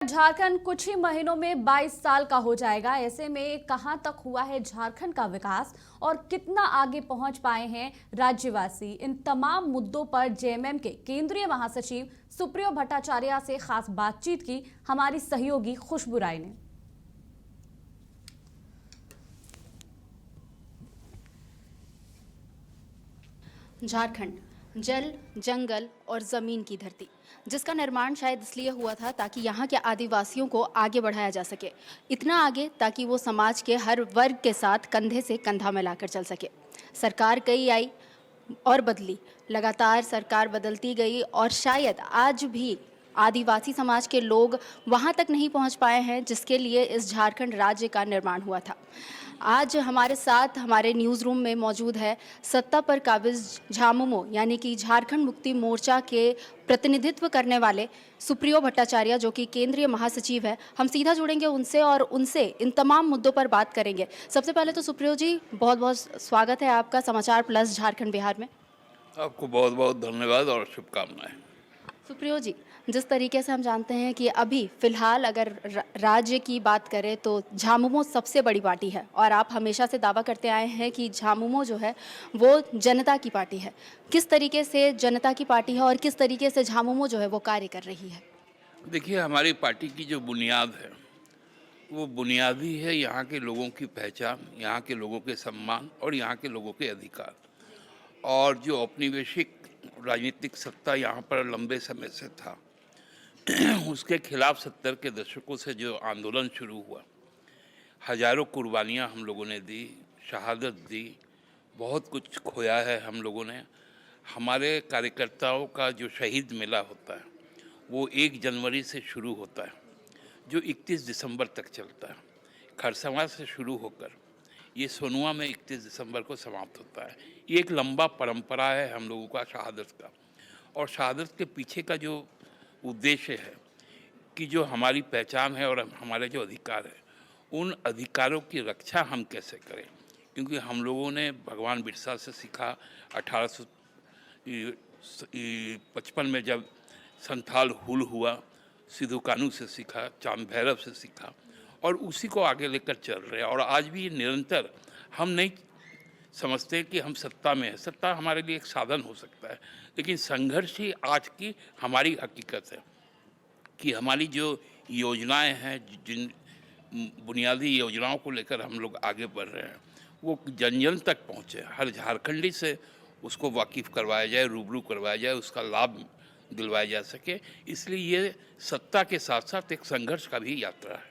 झारखंड कुछ ही महीनों में 22 साल का हो जाएगा। ऐसे में कहां तक हुआ है झारखंड का विकास और कितना आगे पहुंच पाए हैं राज्यवासी, इन तमाम मुद्दों पर जेएमएम के केंद्रीय महासचिव सुप्रियो भट्टाचार्य से खास बातचीत की हमारी सहयोगी खुशबू राय ने। झारखंड जल, जंगल और ज़मीन की धरती, जिसका निर्माण शायद इसलिए हुआ था ताकि यहाँ के आदिवासियों को आगे बढ़ाया जा सके, इतना आगे ताकि वो समाज के हर वर्ग के साथ कंधे से कंधा मिलाकर चल सके। सरकार कई आई और बदली, लगातार सरकार बदलती गई और शायद आज भी आदिवासी समाज के लोग वहाँ तक नहीं पहुँच पाए हैं जिसके लिए इस झारखंड राज्य का निर्माण हुआ था। आज हमारे साथ हमारे न्यूज़ रूम में मौजूद है सत्ता पर काबिज झामुमो यानी कि झारखंड मुक्ति मोर्चा के प्रतिनिधित्व करने वाले सुप्रियो भट्टाचार्य, जो कि केंद्रीय महासचिव है। हम सीधा जुड़ेंगे उनसे और उनसे इन तमाम मुद्दों पर बात करेंगे। सबसे पहले तो सुप्रियो जी, बहुत बहुत स्वागत है आपका समाचार प्लस झारखंड बिहार में। आपको बहुत बहुत धन्यवाद और शुभकामनाएं। सुप्रियो जी, जिस तरीके से हम जानते हैं कि अभी फ़िलहाल अगर राज्य की बात करें तो झामुमो सबसे बड़ी पार्टी है और आप हमेशा से दावा करते आए हैं कि झामुमो जो है वो जनता की पार्टी है। किस तरीके से जनता की पार्टी है और किस तरीके से झामुमो जो है वो कार्य कर रही है? देखिए, हमारी पार्टी की जो बुनियाद है वो बुनियादी है यहाँ के लोगों की पहचान, यहाँ के लोगों के सम्मान और यहाँ के लोगों के अधिकार। और जो औपनिवेशिक राजनीतिक सत्ता यहाँ पर लंबे समय से था उसके खिलाफ 70 के दशकों से जो आंदोलन शुरू हुआ, हजारों कुर्बानियाँ हम लोगों ने दी, शहादत दी, बहुत कुछ खोया है हम लोगों ने। हमारे कार्यकर्ताओं का जो शहीद मेला होता है वो 1 जनवरी से शुरू होता है, जो 31 दिसंबर तक चलता है। खरसवां से शुरू होकर ये सोनुआ में 31 दिसंबर को समाप्त होता है। ये एक लंबा परंपरा है हम लोगों का शहादत का। और शहादत के पीछे का जो उद्देश्य है कि जो हमारी पहचान है और हमारे जो अधिकार है, उन अधिकारों की रक्षा हम कैसे करें। क्योंकि हम लोगों ने भगवान बिरसा से सीखा, 1855 में जब संथाल हुल हुआ, सिद्धू कानू से सीखा, चांद भैरव से सीखा और उसी को आगे लेकर चल रहे हैं। और आज भी ये निरंतर, हम नहीं समझते कि हम सत्ता में है, सत्ता हमारे लिए एक साधन हो सकता है, लेकिन संघर्ष ही आज की हमारी हकीकत है कि हमारी जो योजनाएं हैं, जिन बुनियादी योजनाओं को लेकर हम लोग आगे बढ़ रहे हैं, वो जन जन तक पहुँचे, हर झारखंडी से उसको वाकिफ़ करवाया जाए, रूबरू करवाया जाए, उसका लाभ दिलवाया जा सके। इसलिए ये सत्ता के साथ साथ एक संघर्ष का भी यात्रा है।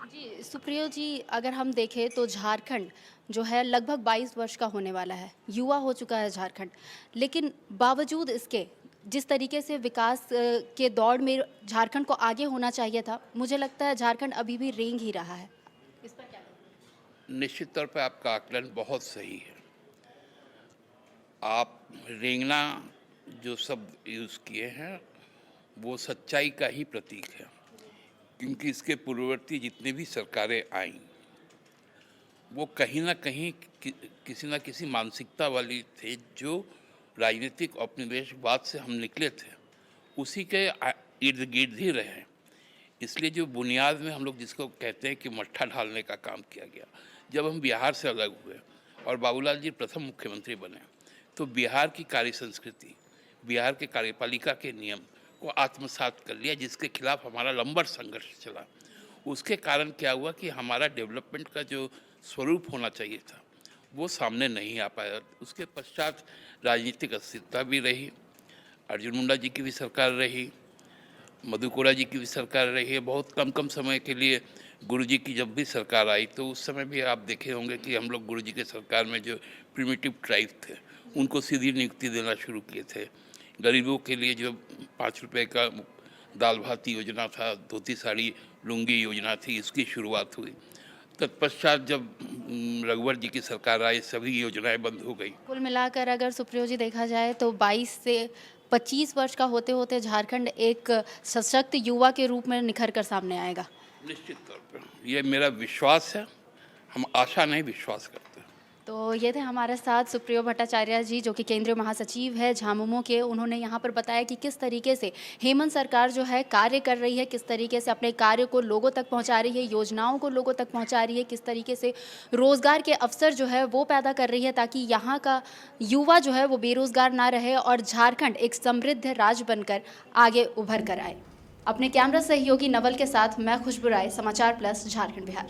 जी सुप्रियो जी, अगर हम देखें तो झारखंड जो है लगभग 22 वर्ष का होने वाला है, युवा हो चुका है झारखंड, लेकिन बावजूद इसके जिस तरीके से विकास के दौड़ में झारखंड को आगे होना चाहिए था, मुझे लगता है झारखंड अभी भी रेंग ही रहा है। इस पर क्या कहें? निश्चित तौर पर आपका आकलन बहुत सही है। आप रेंगना जो शब्द यूज़ किए हैं वो सच्चाई का ही प्रतीक है, क्योंकि इसके पूर्ववर्ती जितनी भी सरकारें आईं वो कहीं ना कहीं किसी न किसी मानसिकता वाली थे। जो राजनीतिक औपनिवेशवाद से हम निकले थे उसी के इर्द गिर्द ही रहे। इसलिए जो बुनियाद में हम लोग जिसको कहते हैं कि मट्ठा ढालने का काम किया गया, जब हम बिहार से अलग हुए और बाबूलाल जी प्रथम मुख्यमंत्री बने, तो बिहार की कार्य संस्कृति, बिहार के कार्यपालिका के नियम को आत्मसात कर लिया, जिसके खिलाफ हमारा लंबा संघर्ष चला। उसके कारण क्या हुआ कि हमारा डेवलपमेंट का जो स्वरूप होना चाहिए था वो सामने नहीं आ पाया। उसके पश्चात राजनीतिक अस्थिरता भी रही, अर्जुन मुंडा जी की भी सरकार रही, मधु कोड़ा जी की भी सरकार रही है। बहुत कम समय के लिए गुरु जी की जब भी सरकार आई तो उस समय भी आप देखे होंगे कि हम लोग गुरु जी के सरकार में जो प्रिमिटिव ट्राइब थे उनको सीधी नियुक्ति देना शुरू किए थे। गरीबों के लिए जो 5 रुपए का दाल भात योजना था, धोती साड़ी लुंगी योजना थी, इसकी शुरुआत हुई। तत्पश्चात जब रघुवर जी की सरकार आई, सभी योजनाएं बंद हो गई। कुल मिलाकर अगर सुप्रियो जी देखा जाए तो 22 से 25 वर्ष का होते होते झारखंड एक सशक्त युवा के रूप में निखर कर सामने आएगा। निश्चित तौर पर ये मेरा विश्वास है, हम आशा नहीं विश्वास करते। तो ये थे हमारे साथ सुप्रियो भट्टाचार्य जी, जो कि केंद्रीय महासचिव है झामुमो के। उन्होंने यहाँ पर बताया कि किस तरीके से हेमंत सरकार जो है कार्य कर रही है, किस तरीके से अपने कार्य को लोगों तक पहुँचा रही है, योजनाओं को लोगों तक पहुँचा रही है, किस तरीके से रोज़गार के अवसर जो है वो पैदा कर रही है, ताकि यहाँ का युवा जो है वो बेरोज़गार ना रहे और झारखंड एक समृद्ध राज्य बनकर आगे उभर कर आए। अपने कैमरा सहयोगी नवल के साथ मैं खुशबू राय, समाचार प्लस, झारखंड बिहार।